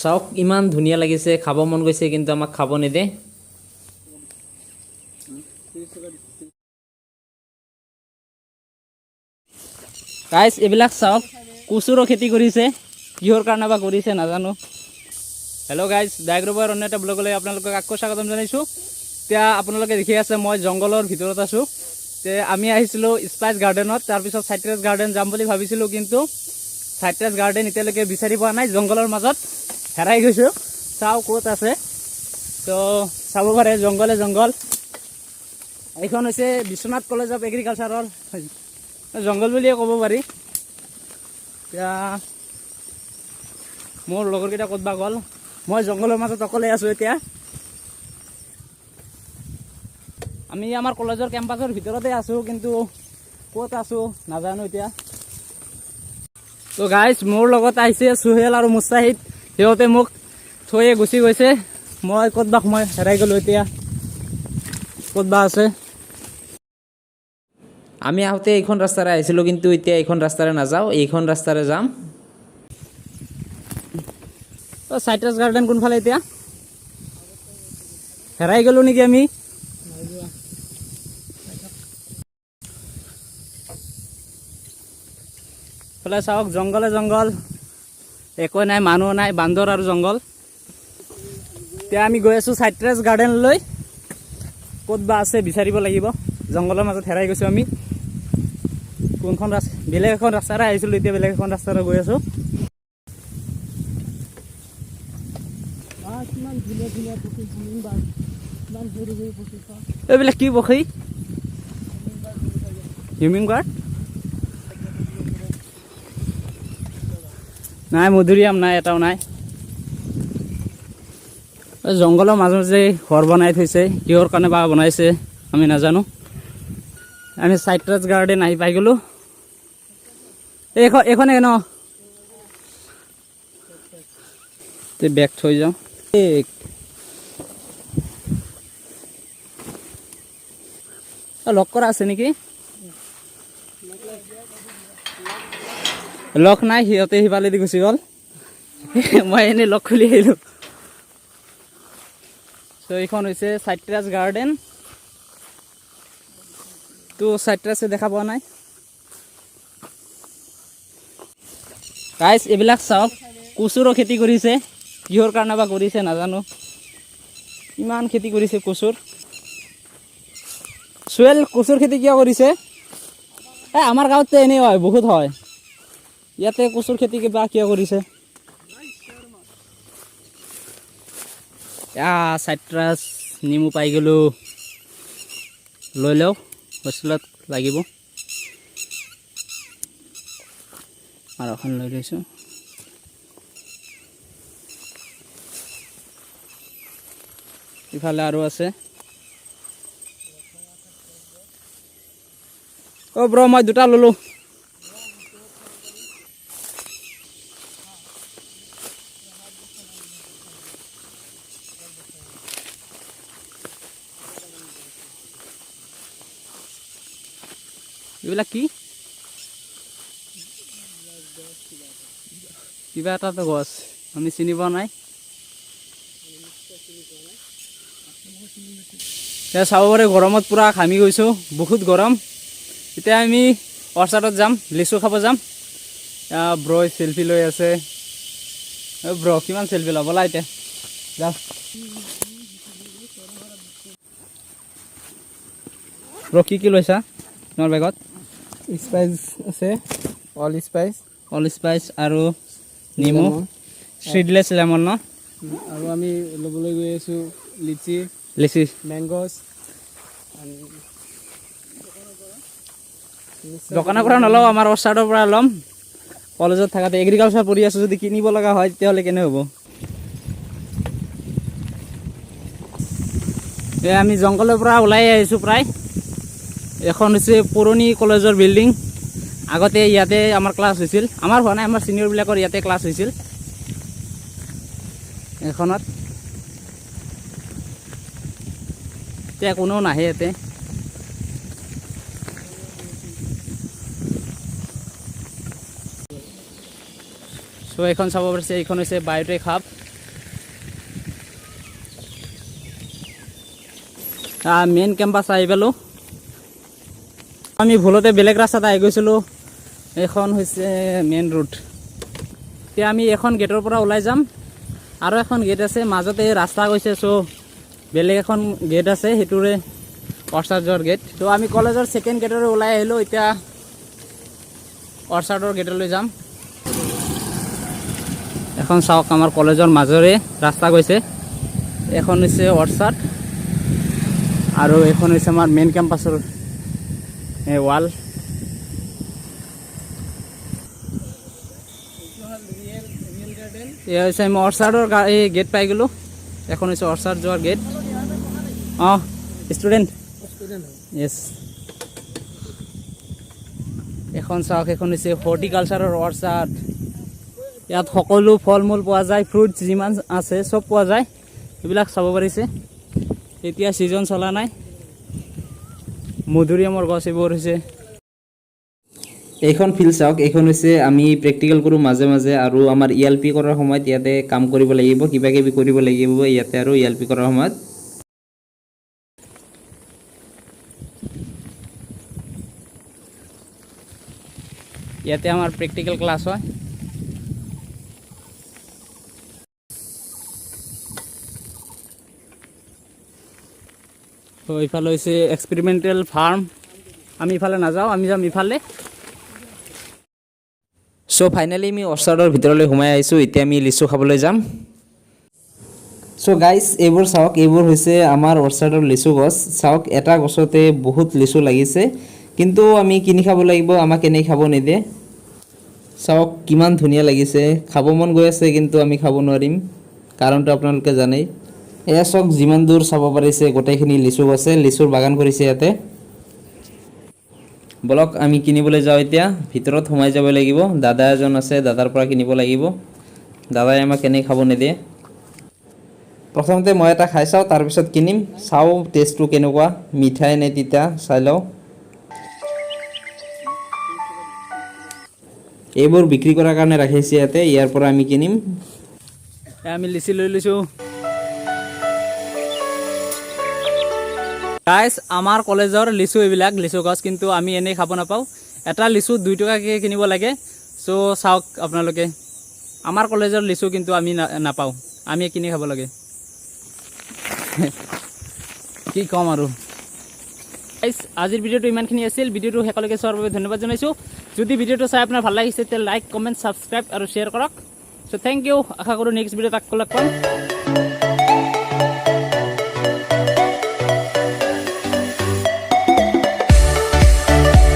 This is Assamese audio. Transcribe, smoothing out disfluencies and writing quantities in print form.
চাওক ইমান ধুনীয়া লাগিছে, খাব মন গৈছে কিন্তু আমাক খাব নিদে। গাইজ এইবিলাক চাওক, কচুৰো খেতি কৰিছে, কিহৰ কাৰণে বা কৰিছে নাজানো। হেল্ল' গাইজ, ডাইগ্ৰোবাৰ অন্য এটা ব্লগলৈ আপোনালোকক আকৌ স্বাগতম জনাইছোঁ। এতিয়া আপোনালোকে দেখি আছে মই জংঘলৰ ভিতৰত আছোঁ। আমি আহিছিলোঁ স্পাইচ গাৰ্ডেনত, তাৰপিছত চাইট্ৰাছ গাৰ্ডেন যাম বুলি ভাবিছিলোঁ, কিন্তু চাইট্ৰাছ গাৰ্ডেন এতিয়ালৈকে বিচাৰি পোৱা নাই, জংঘলৰ মাজত হেৰাই গৈছোঁ। চাওঁ ক'ত আছে, তো চাব পাৰে জংঘলে জংঘল। এইখন হৈছে বিশ্বনাথ কলেজ অফ এগ্ৰিকালচাৰৰ জংঘল বুলিয়ে ক'ব পাৰি। এতিয়া মোৰ লগৰকেইটা ক'ত বা গ'ল, মই জংঘলৰ মাজত অকলে আছোঁ। এতিয়া আমি আমাৰ কলেজৰ কেম্পাছৰ ভিতৰতে আছোঁ, কিন্তু ক'ত আছোঁ নাজানো এতিয়া। তো গাইজ মোৰ লগত আহিছে চুহেল আৰু মুস্তাহিদ, সিহঁতে মোক থৈয়ে গুচি গৈছে। মই ক'ত বা সময় হেৰাই গ'লোঁ, এতিয়া ক'ত বা আছে। আমি আহোঁতে এইখন ৰাস্তাৰে আহিছিলোঁ, কিন্তু এতিয়া এইখন ৰাস্তাৰে নাযাওঁ, এইখন ৰাস্তাৰে যাম। চাইট্ৰাছ গাৰ্ডেন কোনফালে, এতিয়া হেৰাই গ'লোঁ নেকি আমি। ফালে চাওক জংঘলে জংঘল, একো নাই, মানুহ নাই, বান্দৰ আৰু জংঘল। এতিয়া আমি গৈ আছোঁ চাইট্ৰাছ গাৰ্ডেনলৈ, ক'ত বা আছে বিচাৰিব লাগিব। জংঘলৰ মাজত হেৰাই গৈছোঁ আমি। কোনখন ৰাস্তা, বেলেগ এখন ৰাস্তাৰে আহিছিলোঁ, এতিয়া বেলেগ এখন ৰাস্তাৰে গৈ আছোঁ। এইবিলাক কি পক্ষী, হিউমিং বাৰ্ড নাই, মধুৰিআম নাই, এটাও নাই। জংঘলৰ মাজত যে ঘৰ বনাই থৈছে, কিহৰ কাৰণে বা বনাইছে আমি নাজানো। আমি চাইট্ৰাছ গাৰ্ডেন আহি পাই গ'লোঁ। এইখনে ন, বেগ থৈ যাওঁ। লক কৰা আছে নেকি, লক নাই, সিহঁতে সিফালেদি গুচি গ'ল। মই এনেই লক খুলি আহিলোঁ। ত' এইখন হৈছে চাইট্ৰাছ গাৰ্ডেন। তো চাইট্ৰাছে দেখা পোৱা নাই। গাইজ এইবিলাক চাওক, কচুৰো খেতি কৰিছে, কিহৰ কাৰণে বা কৰিছে নাজানো। ইমান খেতি কৰিছে কচুৰ। চুৱেল, কচুৰ খেতি কিয় কৰিছে? আমাৰ গাঁৱততো এনেই হয়, বহুত হয়। ইয়াতে কচুৰ খেতি কিবা কিয় কৰিছে? চাইট্ৰাছ নেমু পাই গ'লোঁ, লৈ লওঁ, হোষ্টেলত লাগিব। আৰু এখন লৈ লৈছোঁ। ইফালে আৰু আছে। অ' ব্ৰ, মই দুটা ল'লোঁ। এইবিলাক কি? কিবা এটাতো গছ, আমি চিনি পোৱা নাই। এতিয়া চাব পাৰে গৰমত পূৰা ঘামি গৈছোঁ, বহুত গৰম। এতিয়া আমি অৰ্চাৰ্ডত যাম, লিচু খাব যাম। ব্ৰই চেল্ফি লৈ আছে। ব্ৰ, কিমান চেল্ফি ল'ব ব'লা এতিয়া যাম। ব্ৰ, কি লৈছা তোমাৰ বেগত? স্পাইচ আছে, অল স্পাইচ আৰু নেমু, চিডলেছ লেমন ন। আৰু আমি ল'বলৈ গৈ আছোঁ লিচি, মেংগছ। দোকানৰ পৰা নলওঁ, আমাৰ অৰ্চাৰ্ডৰ পৰা ল'ম। কলেজত থাকাতে এগ্ৰিকালচাৰ পঢ়ি আছোঁ, যদি কিনিব লগা হয় তেতিয়াহ'লে কেনে হ'ব। আমি জংঘলৰ পৰা ওলাই আহিছোঁ প্ৰায়। এখন হৈছে পুৰণি কলেজৰ বিল্ডিং। আগতে ইয়াতে আমাৰ ক্লাছ হৈছিল, আমাৰ হোৱা নাই, আমাৰ ছিনিয়ৰবিলাকৰ ইয়াতে ক্লাছ হৈছিল এখনত। এতিয়া কোনো নাহে ইয়াতে। চ' এইখন চাব পাৰিছে, এইখন হৈছে বায়'টেক হাব। মেইন কেম্পাছ আহি পালোঁ। আমি ভুলতে বেলেগ ৰাস্তাত আহি গৈছিলোঁ। এইখন হৈছে মেইন ৰোড। এতিয়া আমি এখন গেটৰ পৰা ওলাই যাম, আৰু এখন গেট আছে মাজতে ৰাস্তা গৈছে, চ' বেলেগ এখন গেট আছে, সেইটোৰে অৰ্চাৰ্ডৰ গেট। ত' আমি কলেজৰ ছেকেণ্ড গেটৰে ওলাই আহিলোঁ, এতিয়া অৰ্চাৰ্ডৰ গেটলৈ যাম। এখন চাওক আমাৰ কলেজৰ মাজৰে ৰাস্তা গৈছে, এখন হৈছে অৰ্চাৰ্ড আৰু এখন হৈছে আমাৰ মেইন কেম্পাছৰ ৱাল। এয়া হৈছে আমি অৰ্চাৰ্ডৰ এই গেট পাই গ'লোঁ। এখন হৈছে অৰ্চাৰ্ড যোৱাৰ গেট। অঁ ষ্টুডেণ্ট য়েছ। এখন চাওক, এখন হৈছে হৰ্টিকালচাৰৰ অৰ্চাৰ্ড। ইয়াত সকলো ফল মূল পোৱা যায়, ফ্ৰুটছ যিমান আছে চব পোৱা যায়, এইবিলাক চাব পাৰিছে। এতিয়া ছিজন চলা নাই, মধুৰিআমৰ গছ এইবোৰ হৈছে। এইখন ফিল্ড চাওক, এইখন হৈছে আমি প্ৰেক্টিকেল কৰোঁ মাজে মাজে, আৰু আমাৰ ELP কৰাৰ সময়ত ইয়াতে কাম কৰিব লাগিব, কিবা কিবি কৰিব লাগিব ইয়াতে, আৰু ELP কৰাৰ সময়ত। ইয়াতে আমাৰ প্ৰেক্টিকেল ক্লাছ হয়। তো এইফালে হৈছে এক্সপেৰিমেণ্টেল ফাৰ্ম। আমি ইফালে নাযাওঁ, আমি যাম ইফালে। চ' ফাইনেলি আমি অৰ্চাৰ্ডৰ ভিতৰলৈ সোমাই আহিছোঁ। এতিয়া আমি লিচু খাবলৈ যাম। চ' গাইজ এইবোৰ চাওক, এইবোৰ হৈছে আমাৰ অৰ্চাৰ্ডৰ লিচু গছ। চাওক এটা গছতে বহুত লিচু লাগিছে, কিন্তু আমি কিনি খাব লাগিব, আমাক এনেই খাব নিদিয়ে। চাওক কিমান ধুনীয়া লাগিছে, খাব মন গৈ আছে কিন্তু আমি খাব নোৱাৰিম, কাৰণটো আপোনালোকে জানেই। এয়া চাওক যিমান দূৰ চাব পাৰিছে গোটেইখিনি লিচু গছে, লিচুৰ বাগান কৰিছে ইয়াতে। বলক আমি কিনিবলৈ যাওঁ এতিয়া, ভিতৰত সোমাই যাব লাগিব। দাদা এজন আছে, দাদাৰ পৰা কিনিব লাগিব, দাদাই আমাক এনেই খাব নিদিয়ে। প্ৰথমতে মই এটা খাই চাওঁ, তাৰপিছত কিনিম। চাওঁ টেষ্টটো কেনেকুৱা, মিঠাই নে তিতা চাই লওঁ। এইবোৰ বিক্ৰী কৰাৰ কাৰণে ৰাখিছে ইয়াতে, ইয়াৰ পৰা আমি কিনিম। আমি লিচি লৈ লৈছোঁ। গাইজ আমাৰ কলেজৰ লিচু এইবিলাক লিচু গছ, কিন্তু আমি এনেই খাব নাপাওঁ। এটা লিচু 2 টকাকৈ কিনিব লাগে। চ' চাওক আপোনালোকে, আমাৰ কলেজৰ লিচু কিন্তু আমি নাপাওঁ, আমি কিনি খাব লাগে। কি ক'ম আৰু। গাইজ আজিৰ ভিডিঅ'টো ইমানখিনি আছিল। ভিডিঅ'টো শেষলৈকে চোৱাৰ বাবে ধন্যবাদ জনাইছোঁ। যদি ভিডিঅ'টো চাই আপোনাৰ ভাল লাগিছে তেতিয়া লাইক, কমেণ্ট, ছাবস্ক্ৰাইব আৰু শ্বেয়াৰ কৰক। চ' থেংক ইউ। আশা কৰোঁ নেক্সট ভিডিঅ'ত আকৌ লগ পাম।